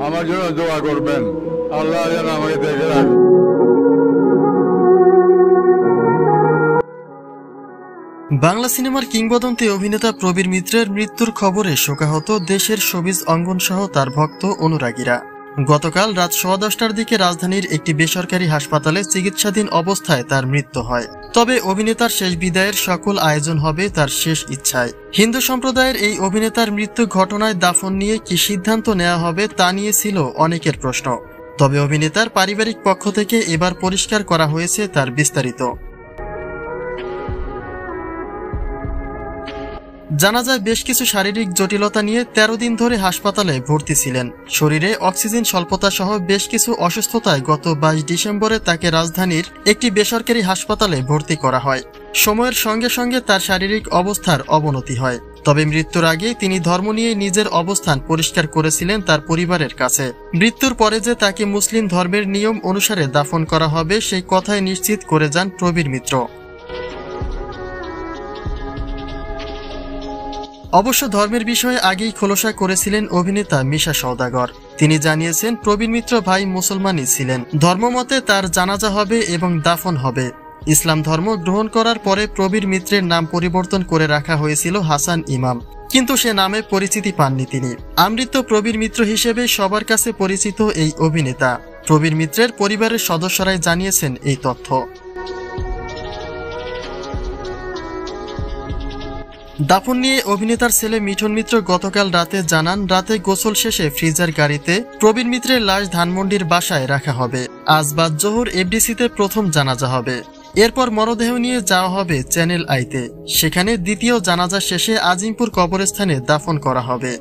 আমার জন্য দোয়া করবেন, আল্লাহ যেন আমাকে দেখে রাখেন। বাংলা সিনেমার কিংবদন্তি অভিনেতা প্রবীর মিত্রের মৃত্যুর খবরে শোকাহত দেশের শোবিজ অঙ্গন সহ তার ভক্ত অনুরাগীরা। গতকাল রাত 10:15টার দিকে রাজধানীর একটি বেসরকারি হাসপাতালে চিকিৎসাধীন অবস্থায় তার মৃত্যু হয়। তবে অভিনেতার শেষ বিদায়ের সকল আয়োজন হবে তার শেষ ইচ্ছায়। হিন্দু সম্প্রদায়ের এই অভিনেতার মৃত্যু ঘটনায় দাফন নিয়ে কি সিদ্ধান্ত নেওয়া হবে তা নিয়ে ছিল অনেকের প্রশ্ন। তবে অভিনেতার পারিবারিক পক্ষ থেকে এবার পরিষ্কার করা হয়েছে তার বিস্তারিত। জানা যায় বেশ কিছু শারীরিক জটিলতা নিয়ে 13 দিন ধরে হাসপাতালে ভর্তি ছিলেন। শরীরে অক্সিজেন স্বল্পতা সহ বেশ কিছু অসুস্থতায় গত 22 ডিসেম্বরে তাকে রাজধানীর একটি বেসরকারি হাসপাতালে ভর্তি করা হয়। সময়ের সঙ্গে সঙ্গে তার শারীরিক অবস্থার অবনতি হয়। তবে মৃত্যুর আগে তিনি ধর্ম নিয়ে নিজের অবস্থান পরিষ্কার করেছিলেন তার পরিবারের কাছে। মৃত্যুর পরে যে তাকে মুসলিম ধর্মের নিয়ম অনুসারে দাফন করা হবে সেই কথাই নিশ্চিত করে যান প্রবীর মিত্র। অবশ্য ধর্মের বিষয়ে আগেই খোলসা করেছিলেন অভিনেতা মিশা সওদাগর। তিনি জানিয়েছেন প্রবীর মিত্র ভাই মুসলমানই ছিলেন, ধর্মমতে তার জানাজা হবে এবং দাফন হবে। ইসলাম ধর্ম গ্রহণ করার পরে প্রবীর মিত্রের নাম পরিবর্তন করে রাখা হয়েছিল হাসান ইমাম, কিন্তু সে নামে পরিচিতি পাননি তিনি। আমৃত্যু প্রবীর মিত্র হিসেবে সবার কাছে পরিচিত এই অভিনেতা। প্রবীর মিত্রের পরিবারের সদস্যরাই জানিয়েছেন এই তথ্য। দাফন নিয়ে অভিনেতার ছেলে মিঠুন মিত্র গতকাল রাতে জানান, রাতে গোসল শেষে ফ্রিজার গাড়িতে প্রবীর মিত্রের লাশ ধানমন্ডির বাসায় রাখা হবে। আজ বাদ জোহর এফডিসিতে প্রথম জানাজা হবে। এরপর মরদেহ নিয়ে যাওয়া হবে চ্যানেল আইতে। সেখানে দ্বিতীয় জানাজা শেষে আজিমপুর কবরস্থানে দাফন করা হবে।